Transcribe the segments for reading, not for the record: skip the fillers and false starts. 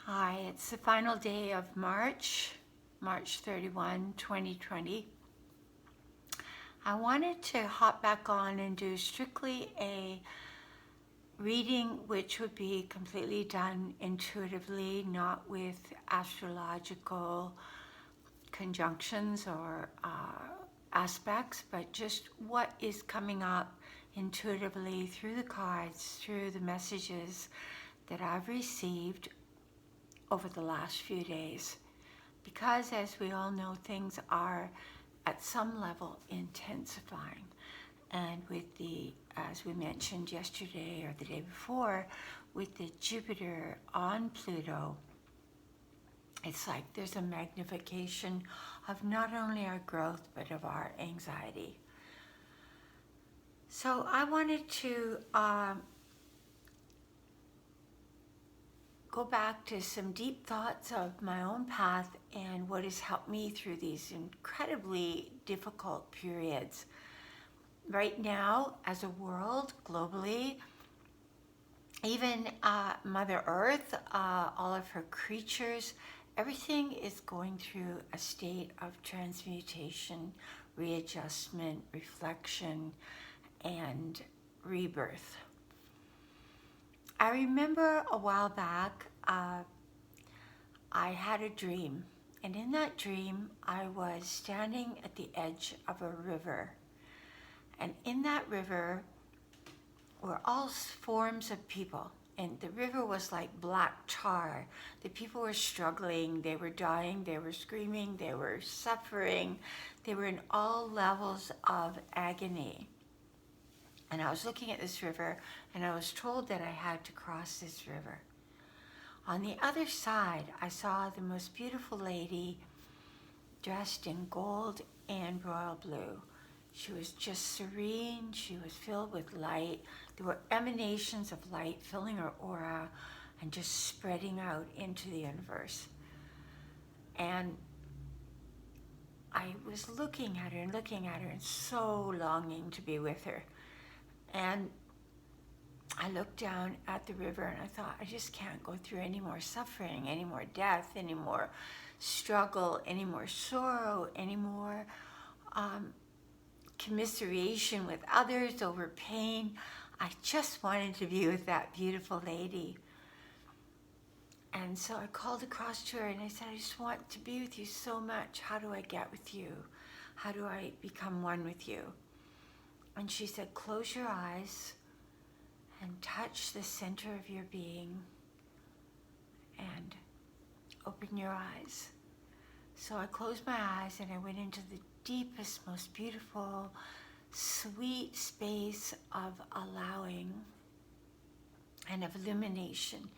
Hi, it's the final day of March 31, 2020. I wanted to hop back on and do strictly a reading which would be completely done intuitively, not with astrological conjunctions or aspects, but just what is coming up intuitively through the cards, through the messages that I've received over the last few days. Because as we all know, things are at some level intensifying. And with the, as we mentioned yesterday or the day before, with the Jupiter on Pluto, it's like there's a magnification of not only our growth, but of our anxiety. So I wanted to go back to some deep thoughts of my own path and what has helped me through these incredibly difficult periods. Right now, as a world, globally, even Mother Earth, all of her creatures, everything is going through a state of transmutation, readjustment, reflection, and rebirth. I remember a while back, I had a dream, and in that dream, I was standing at the edge of a river. And in that river were all forms of people. And the river was like black tar. The people were struggling, they were dying, they were screaming, they were suffering. They were in all levels of agony. And I was looking at this river, and I was told that I had to cross this river. On the other side, I saw the most beautiful lady dressed in gold and royal blue. She was just serene. She was filled with light. There were emanations of light filling her aura and just spreading out into the universe. And I was looking at her and so longing to be with her. And I looked down at the river and I thought, I just can't go through any more suffering, any more death, any more struggle, any more sorrow, any more commiseration with others over pain. I just wanted to be with that beautiful lady. And so I called across to her and I said, I just want to be with you so much. How do I get with you? How do I become one with you? And she said, close your eyes and touch the center of your being and open your eyes. So I closed my eyes and I went into the deepest, most beautiful, sweet space of allowing and of illumination.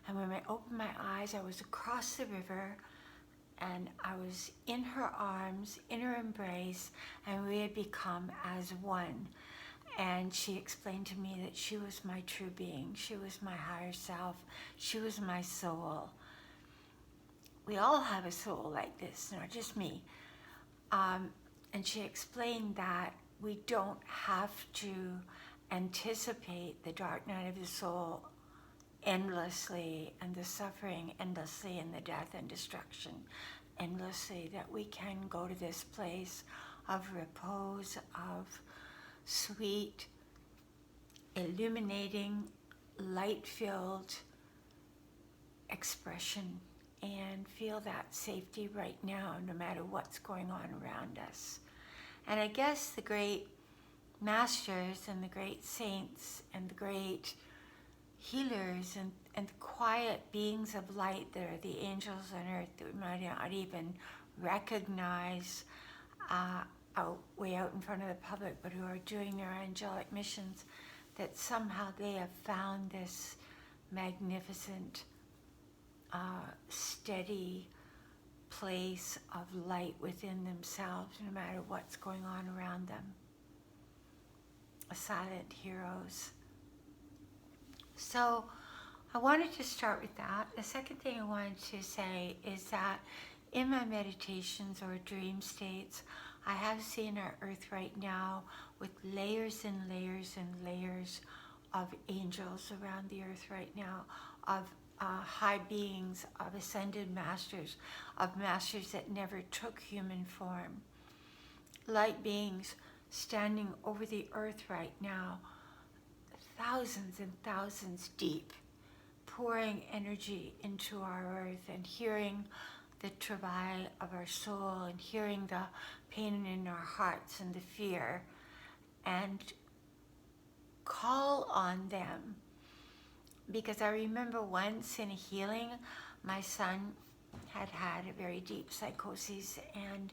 And when I opened my eyes, I was across the river and I was in her arms, in her embrace, and we had become as one. And she explained to me that she was my true being. She was my higher self. She was my soul. We all have a soul like this, not just me. And she explained that we don't have to anticipate the dark night of the soul endlessly and the suffering endlessly and the death and destruction endlessly, that we can go to this place of repose, of sweet, illuminating, light-filled expression and feel that safety right now, no matter what's going on around us. And I guess the great masters and the great saints and the great healers and the quiet beings of light that are the angels on earth that we might not even recognize way out in front of the public, but who are doing their angelic missions, that somehow they have found this magnificent, steady place of light within themselves, no matter what's going on around them. Silent heroes. So I wanted to start with that. The second thing I wanted to say is that in my meditations or dream states, I have seen our earth right now with layers and layers and layers of angels around the earth right now, of high beings, of ascended masters, of masters that never took human form. Light beings standing over the earth right now, thousands and thousands deep, pouring energy into our earth and hearing the travail of our soul and hearing the pain in our hearts and the fear, and call on them. Because I remember once in a healing, my son had had a very deep psychosis, and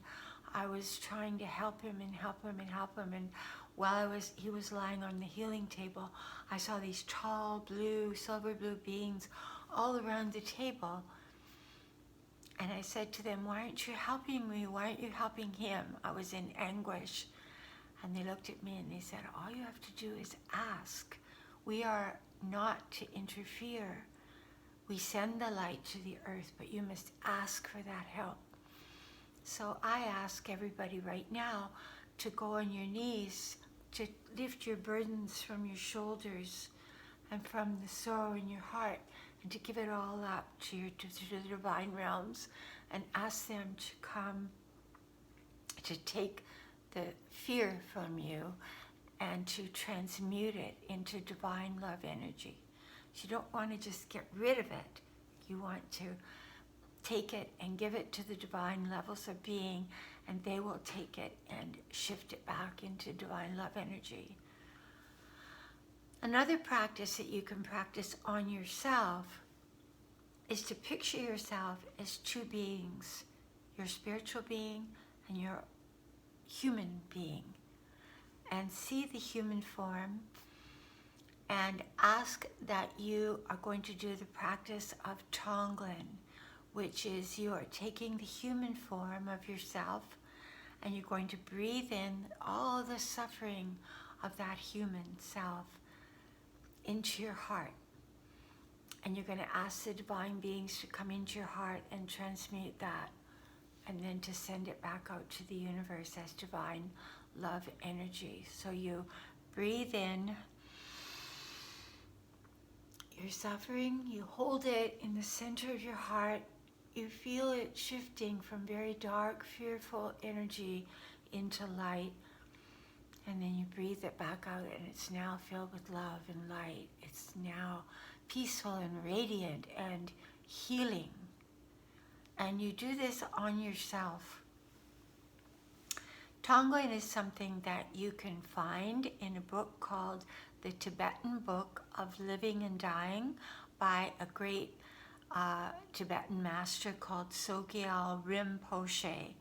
I was trying to help him and help him and help him. And while he was lying on the healing table, I saw these tall blue, silver blue beings all around the table. And I said to them, "Why aren't you helping me? Why aren't you helping him?" I was in anguish. And they looked at me and they said, "All you have to do is ask. We are not to interfere. We send the light to the earth, but you must ask for that help." So I ask everybody right now to go on your knees, to lift your burdens from your shoulders and from the sorrow in your heart, and to give it all up to the divine realms and ask them to come to take the fear from you and to transmute it into divine love energy. So you don't want to just get rid of it. You want to take it and give it to the divine levels of being, and they will take it and shift it back into divine love energy. Another practice that you can practice on yourself is to picture yourself as two beings, your spiritual being and your human being, and see the human form and ask that you are going to do the practice of Tonglen, which is you are taking the human form of yourself and you're going to breathe in all the suffering of that human self into your heart. And you're going to ask the divine beings to come into your heart and transmute that, and then to send it back out to the universe as divine love energy. So you breathe in your suffering, you hold it in the center of your heart, you feel it shifting from very dark, fearful energy into light, and then you breathe it back out, and it's now filled with love and light. It's now peaceful and radiant and healing. And you do this on yourself. Tonglen is something that you can find in a book called The Tibetan Book of Living and Dying by a great Tibetan master called Sogyal Rinpoche.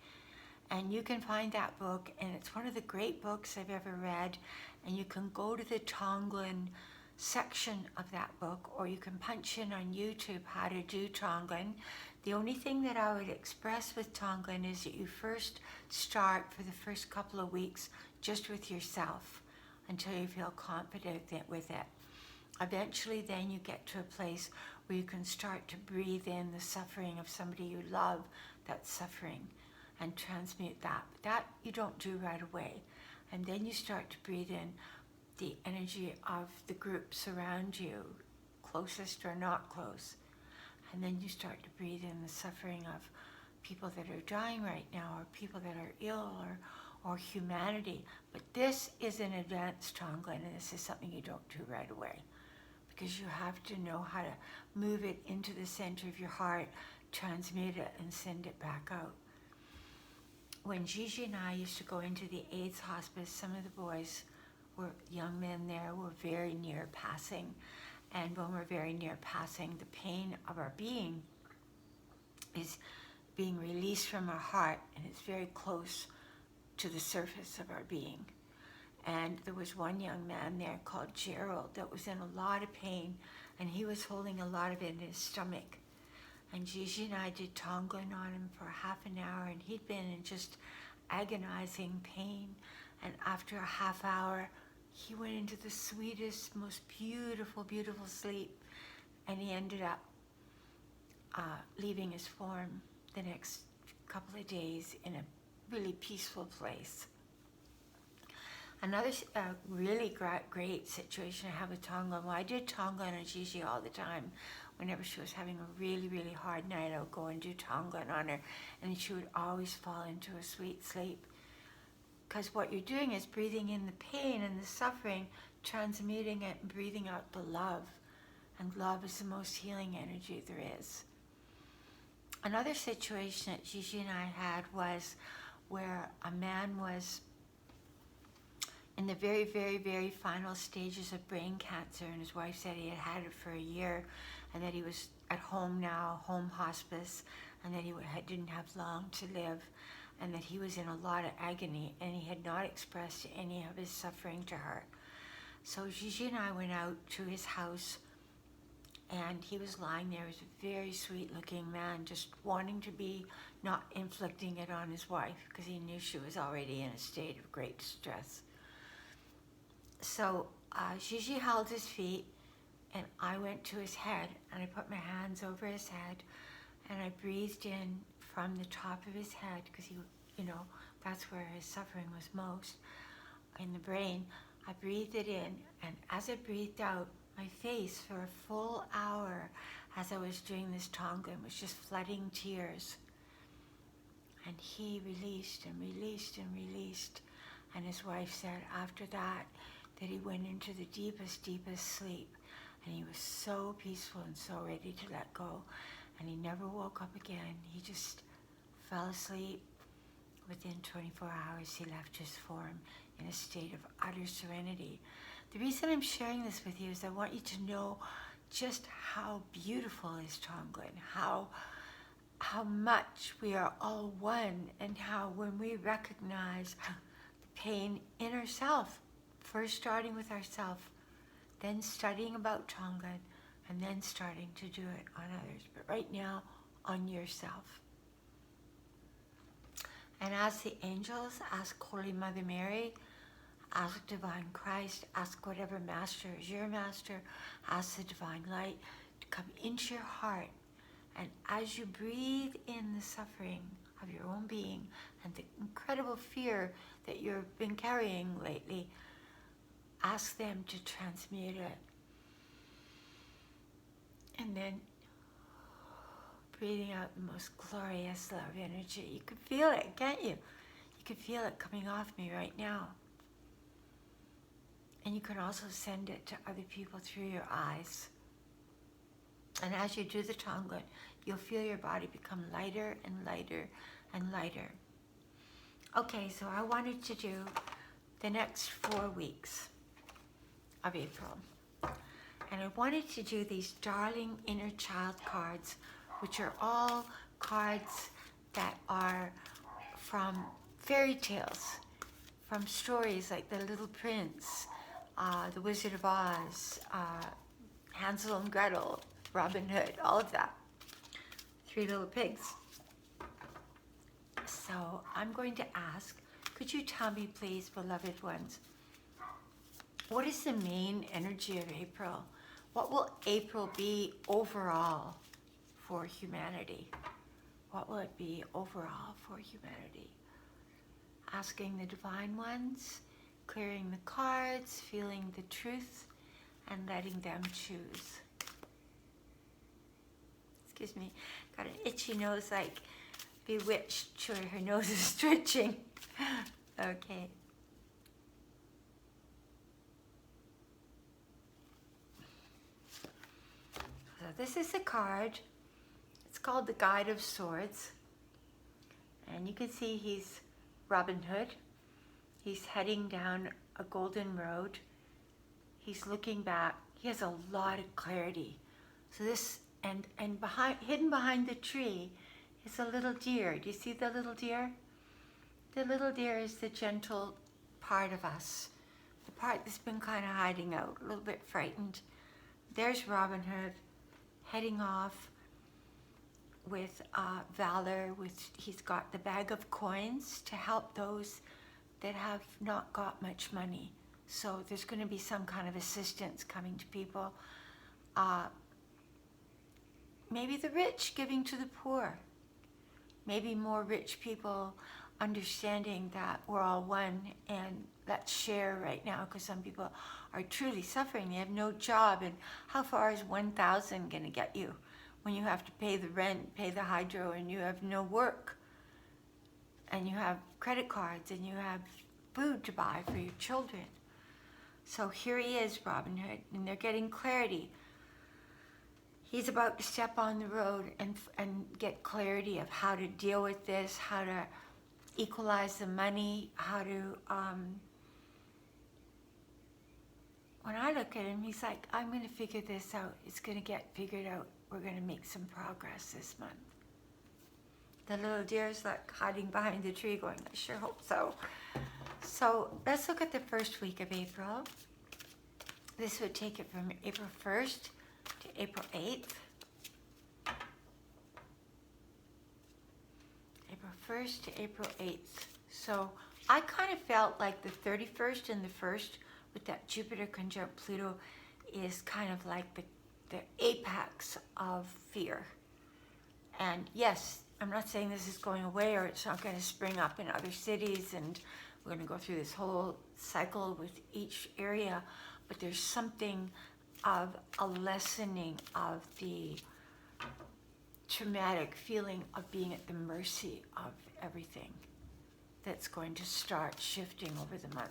And you can find that book, and it's one of the great books I've ever read. And you can go to the Tonglen section of that book, or you can punch in on YouTube how to do Tonglen. The only thing that I would express with Tonglen is that you first start for the first couple of weeks just with yourself until you feel confident with it. Eventually then you get to a place where you can start to breathe in the suffering of somebody you love that's suffering and transmute that. But that you don't do right away. And then you start to breathe in the energy of the groups around you, closest or not close. And then you start to breathe in the suffering of people that are dying right now, or people that are ill, or humanity. But this is an advanced Tonglen, and this is something you don't do right away, because you have to know how to move it into the center of your heart, transmute it, and send it back out. When Gigi and I used to go into the AIDS hospice, some of the boys young men there were very near passing. And when we're very near passing, the pain of our being is being released from our heart, and it's very close to the surface of our being. And there was one young man there called Gerald that was in a lot of pain, and he was holding a lot of it in his stomach. And Gigi and I did Tonglen on him for half an hour, and he'd been in just agonizing pain. And after a half hour, he went into the sweetest, most beautiful, beautiful sleep, and he ended up leaving his form the next couple of days in a really peaceful place. Another really great situation I have with Tongan. Well, I did Tongan on Gigi all the time. Whenever she was having a really, really hard night, I would go and do Tongan on her, and she would always fall into a sweet sleep. Because what you're doing is breathing in the pain and the suffering, transmuting it, and breathing out the love. And love is the most healing energy there is. Another situation that Gigi and I had was where a man was in the very, very, very final stages of brain cancer, and his wife said he had had it for a year, and that he was at home now, home hospice, and that he didn't have long to live, and that he was in a lot of agony, and he had not expressed any of his suffering to her. So Gigi and I went out to his house, and he was lying there. He was a very sweet-looking man, just wanting to be, not inflicting it on his wife, because he knew she was already in a state of great distress. So Gigi held his feet, and I went to his head, and I put my hands over his head, and I breathed in from the top of his head, because he, that's where his suffering was most, in the brain. I breathed it in, and as I breathed out, my face for a full hour, as I was doing this Tongan, was just flooding tears. And he released and released and released. And his wife said after that he went into the deepest, deepest sleep. And he was so peaceful and so ready to let go. And he never woke up again. He just fell asleep. Within 24 hours, he left his form in a state of utter serenity. The reason I'm sharing this with you is I want you to know just how beautiful is Tongan, how much we are all one, and how when we recognize the pain in ourselves, first starting with ourselves, then studying about Tongan, and then starting to do it on others, but right now on yourself. And ask the angels, ask Holy Mother Mary, ask Divine Christ, ask whatever master is your master, ask the Divine Light to come into your heart. And as you breathe in the suffering of your own being and the incredible fear that you've been carrying lately, ask them to transmute it. And then breathing out the most glorious love energy. You can feel it, can't you? You can feel it coming off me right now. And you can also send it to other people through your eyes. And as you do the Tongan, you'll feel your body become lighter and lighter and lighter. Okay, so I wanted to do the next 4 weeks of April. And I wanted to do these darling inner child cards, which are all cards that are from fairy tales, from stories like The Little Prince, The Wizard of Oz, Hansel and Gretel, Robin Hood, all of that. 3 Little Pigs. So I'm going to ask, could you tell me please, beloved ones, what is the main energy of April? What will April be overall for humanity? What will it be overall for humanity? Asking the Divine Ones, clearing the cards, feeling the truth, and letting them choose. Excuse me, got an itchy nose like Bewitched, sure her nose is twitching. Okay. So this is the card. It's called the Guide of Swords. And you can see he's Robin Hood. He's heading down a golden road. He's looking back. He has a lot of clarity. So this, and hidden behind the tree is a little deer. Do you see the little deer? The little deer is the gentle part of us. The part that's been kind of hiding out, a little bit frightened. There's Robin Hood heading off with valor. He's got the bag of coins to help those that have not got much money. So there's going to be some kind of assistance coming to people. Maybe the rich giving to the poor. Maybe more rich people understanding that we're all one and let's share right now, because some people are truly suffering. They have no job, and how far is 1,000 going to get you when you have to pay the rent, pay the hydro, and you have no work, and you have credit cards, and you have food to buy for your children? So here he is, Robin Hood, and they're getting clarity. He's about to step on the road and get clarity of how to deal with this, how to equalize the money, how to, when I look at him, he's like, I'm going to figure this out. It's going to get figured out. We're going to make some progress this month. The little deer's like hiding behind the tree going, I sure hope so. So let's look at the first week of April. This would take it from April 1st to April 8th. April 1st to April 8th. So I kind of felt like the 31st and the 1st with that Jupiter conjunct Pluto is kind of like the apex of fear. And yes, I'm not saying this is going away or it's not going to spring up in other cities and we're going to go through this whole cycle with each area, but there's something of a lessening of the traumatic feeling of being at the mercy of everything that's going to start shifting over the month.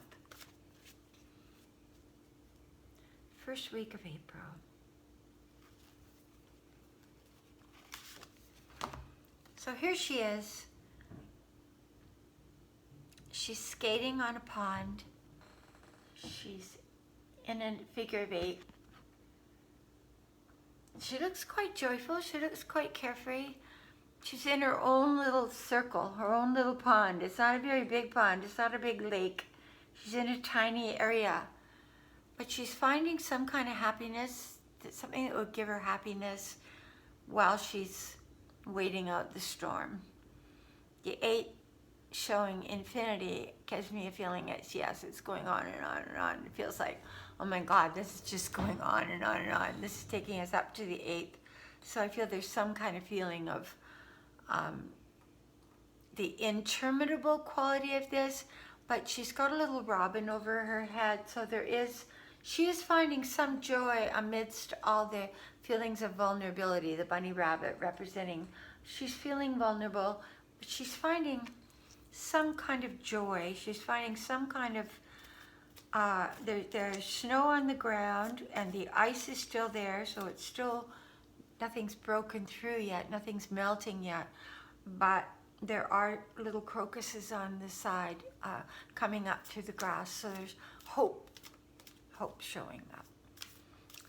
First week of April. So here she is. She's skating on a pond. She's in a figure of 8. She looks quite joyful. She looks quite carefree. She's in her own little circle, her own little pond. It's not a very big pond. It's not a big lake. She's in a tiny area. But she's finding some kind of happiness, something that would give her happiness while she's waiting out the storm. The 8 showing infinity gives me a feeling it's going on and on and on. It feels like, oh my God, this is just going on and on and on. This is taking us up to the 8th. So I feel there's some kind of feeling of the interminable quality of this, but she's got a little robin over her head. So she is finding some joy amidst all the feelings of vulnerability, the bunny rabbit representing. She's feeling vulnerable, but she's finding some kind of joy. She's finding some kind of, there's snow on the ground and the ice is still there, so it's still, nothing's broken through yet, nothing's melting yet, but there are little crocuses on the side coming up through the grass, so there's hope showing up.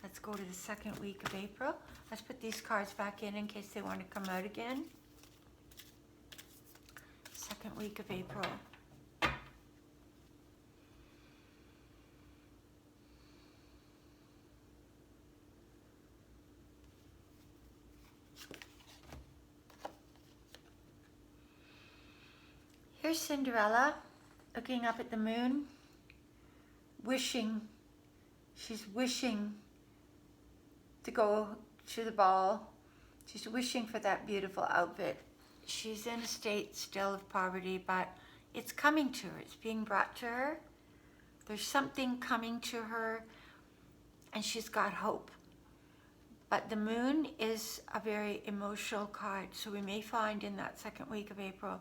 Let's go to the second week of April. Let's put these cards back in case they want to come out again. Second week of April. Here's Cinderella looking up at the moon, wishing. She's wishing to go to the ball. She's wishing for that beautiful outfit. She's in a state still of poverty, but it's coming to her. It's being brought to her. There's something coming to her, and she's got hope. But the moon is a very emotional card, so we may find in that second week of April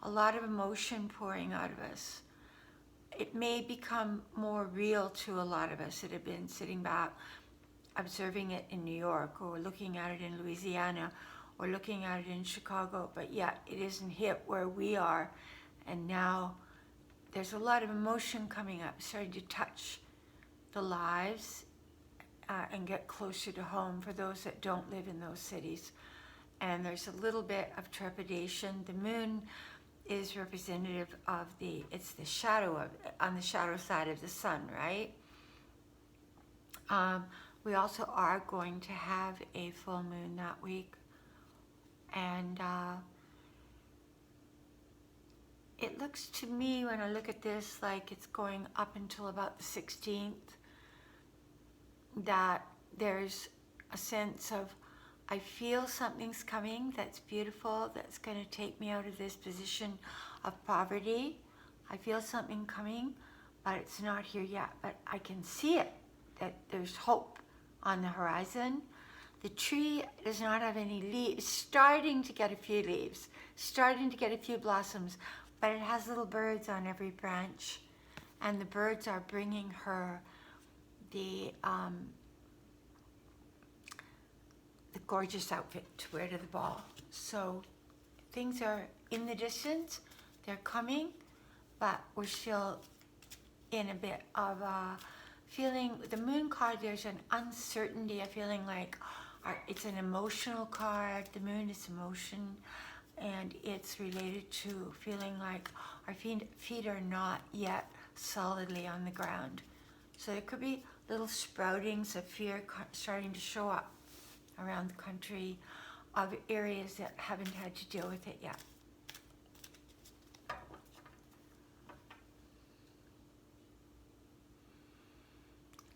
a lot of emotion pouring out of us. It may become more real to a lot of us that have been sitting back, observing it in New York, or looking at it in Louisiana, or looking at it in Chicago, but yet it isn't hit where we are. And now there's a lot of emotion coming up, starting to touch the lives and get closer to home for those that don't live in those cities. And there's a little bit of trepidation. The moon is representative of it's the shadow on the shadow side of the sun, right? We also are going to have a full moon that week. And it looks to me, when I look at this, like it's going up until about the 16th, that there's a sense of, I feel something's coming that's beautiful, that's going to take me out of this position of poverty. I feel something coming, but it's not here yet. But I can see it, that there's hope on the horizon. The tree does not have any leaves, starting to get a few leaves, starting to get a few blossoms, but it has little birds on every branch, and the birds are bringing her the gorgeous outfit to wear to the ball. So things are in the distance, they're coming, but we're still in a bit of a feeling. The moon card, there's an uncertainty, a feeling like it's an emotional card. The moon is emotion, and it's related to feeling like our feet are not yet solidly on the ground. So there could be little sproutings of fear starting to show up around the country of areas that haven't had to deal with it yet.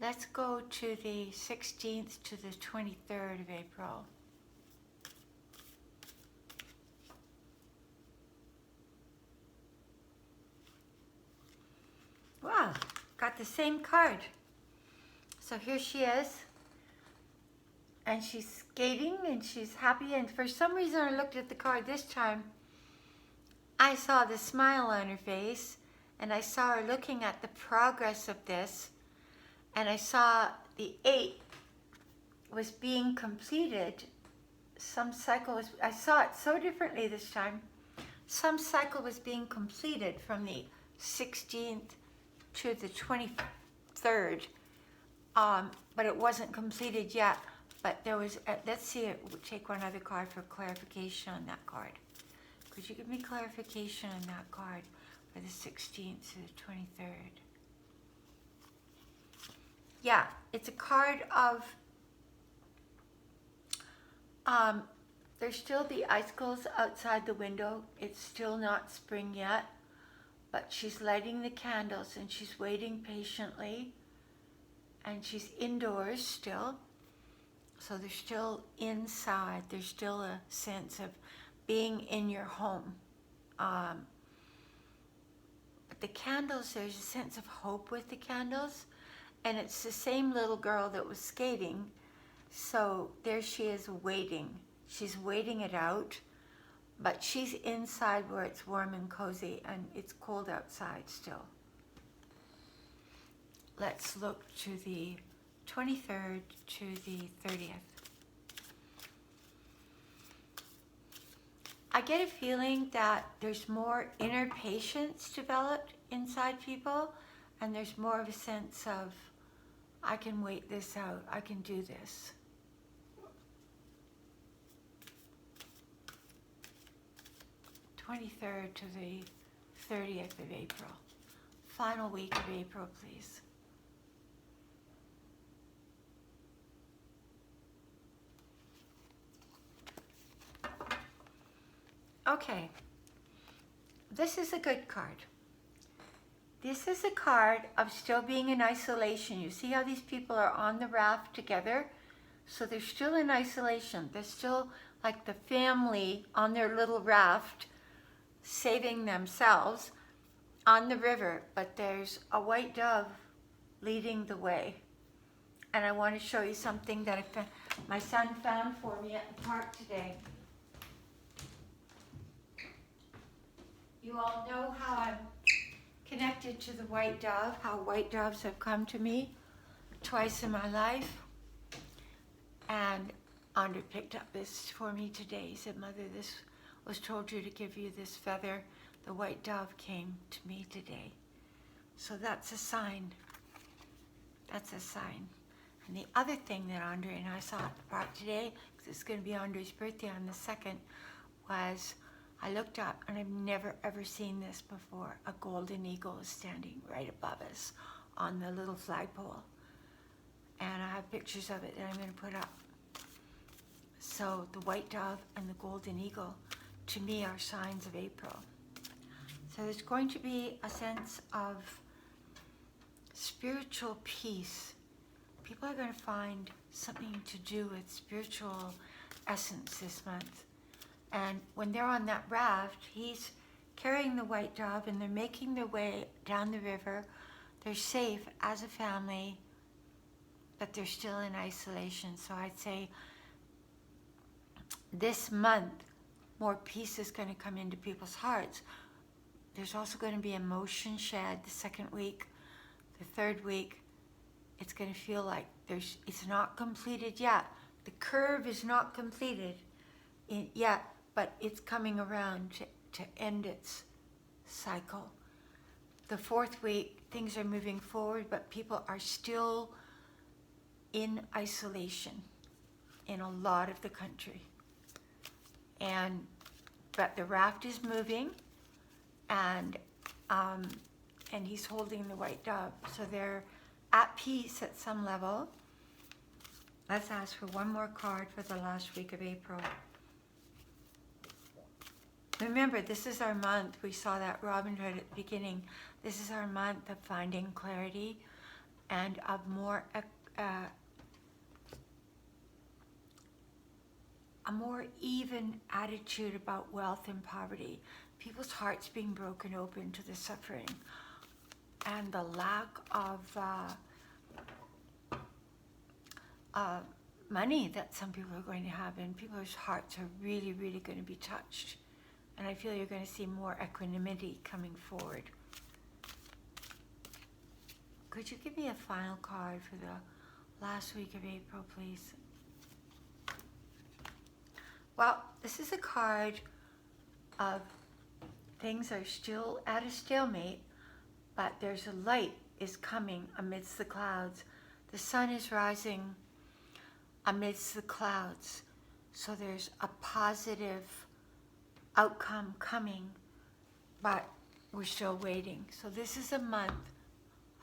Let's go to the 16th to the 23rd of April. Wow, got the same card. So here she is, and she's skating and she's happy, and for some reason I looked at the card this time, I saw the smile on her face, and I saw her looking at the progress of this, and I saw the 8 was being completed. Some cycle was, I saw it so differently this time. Some cycle was being completed from the 16th to the 23rd, but it wasn't completed yet. But there was, let's see, take one other card for clarification on that card. Could you give me clarification on that card for the 16th to the 23rd? Yeah, it's a card of, there's still the icicles outside the window. It's still not spring yet, but she's lighting the candles and she's waiting patiently, and she's indoors still. So they're still inside. There's still a sense of being in your home. But the candles, there's a sense of hope with the candles. And it's the same little girl that was skating. So there she is waiting. She's waiting it out. But she's inside where it's warm and cozy, and it's cold outside still. Let's look to the 23rd to the 30th. I get a feeling that there's more inner patience developed inside people, and there's more of a sense of, I can wait this out, I can do this. (23rd to the 30th of April. Final week of April, please. Okay, this is a good card. This is a card of still being in isolation. You see how these people are on the raft together? So they're still in isolation. They're still like the family on their little raft, saving themselves on the river. But there's a white dove leading the way. And I want to show you something that my son found for me at the park today. You all know how I'm connected to the white dove, how white doves have come to me twice in my life. And Andre picked up this for me today. He said, Mother, this was told you to give you this feather. The white dove came to me today. So that's a sign. That's a sign. And the other thing that Andre and I saw at the park today, because it's going to be Andre's birthday on the 2nd, was I looked up, and I've never ever seen this before. A golden eagle is standing right above us on the little flagpole. And I have pictures of it that I'm going to put up. So the white dove and the golden eagle, to me, are signs of April. So there's going to be a sense of spiritual peace. People are going to find something to do with spiritual essence this month. And when they're on that raft, he's carrying the white dove, and they're making their way down the river. they're safe as a family, but they're still in isolation. So I'd say this month, more peace is going to come into people's hearts. There's also going to be emotion shed the second week. The third week, it's going to feel like it's not completed yet. The curve is not completed yet, but it's coming around to end its cycle. The fourth week, things are moving forward, but people are still in isolation in a lot of the country. But the raft is moving, and he's holding the white dove. So they're at peace at some level. Let's ask for one more card for the last week of April. Remember, this is our month. We saw that Robin Hood at the beginning. This is our month of finding clarity and of a more even attitude about wealth and poverty. People's hearts being broken open to the suffering and the lack of money that some people are going to have, and people's hearts are really, really going to be touched. And I feel you're going to see more equanimity coming forward. Could you give me a final card for the last week of April, please? Well, this is a card of things are still at a stalemate, but there's a light is coming amidst the clouds. The sun is rising amidst the clouds. So there's a positive outcome coming, but we're still waiting. So this is a month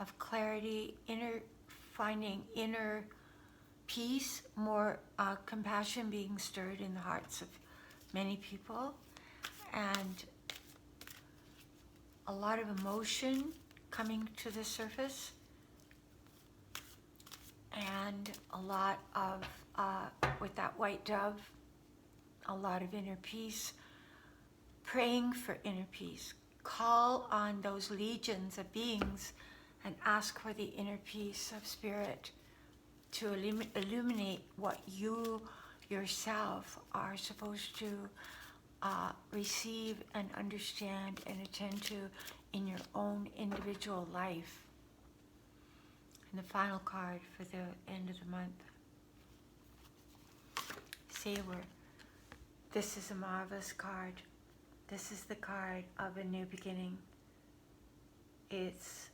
of clarity, finding inner peace, more compassion being stirred in the hearts of many people, and a lot of emotion coming to the surface, and a lot of, with that white dove, a lot of inner peace, praying for inner peace. Call on those legions of beings and ask for the inner peace of spirit to illuminate what you yourself are supposed to receive and understand and attend to in your own individual life. And the final card for the end of the month. Saber. This is a marvelous card. This is the card of a new beginning. It's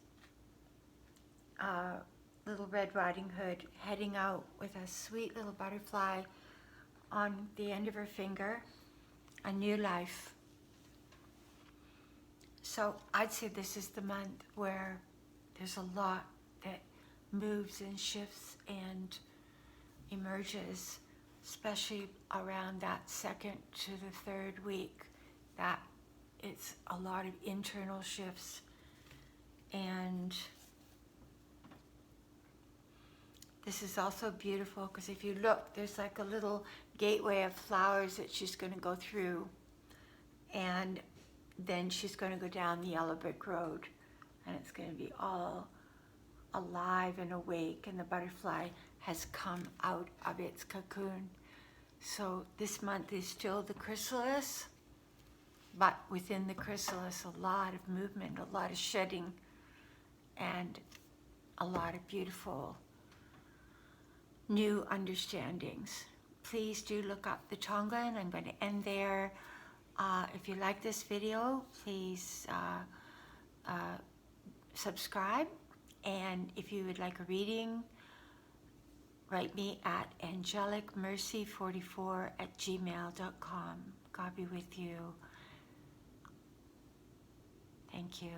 Little Red Riding Hood heading out with a sweet little butterfly on the end of her finger, a new life. So I'd say this is the month where there's a lot that moves and shifts and emerges, especially around that second to the third week, that it's a lot of internal shifts. And this is also beautiful because if you look, there's like a little gateway of flowers that she's going to go through, and then she's going to go down the yellow brick road, and it's going to be all alive and awake, and the butterfly has come out of its cocoon. So this month is still the chrysalis, but within the chrysalis, a lot of movement, a lot of shedding, and a lot of beautiful new understandings. Please do look up the Tongan. I'm going to end there. If you like this video, please subscribe. And if you would like a reading, write me at angelicmercy44@gmail.com. God be with you. Thank you.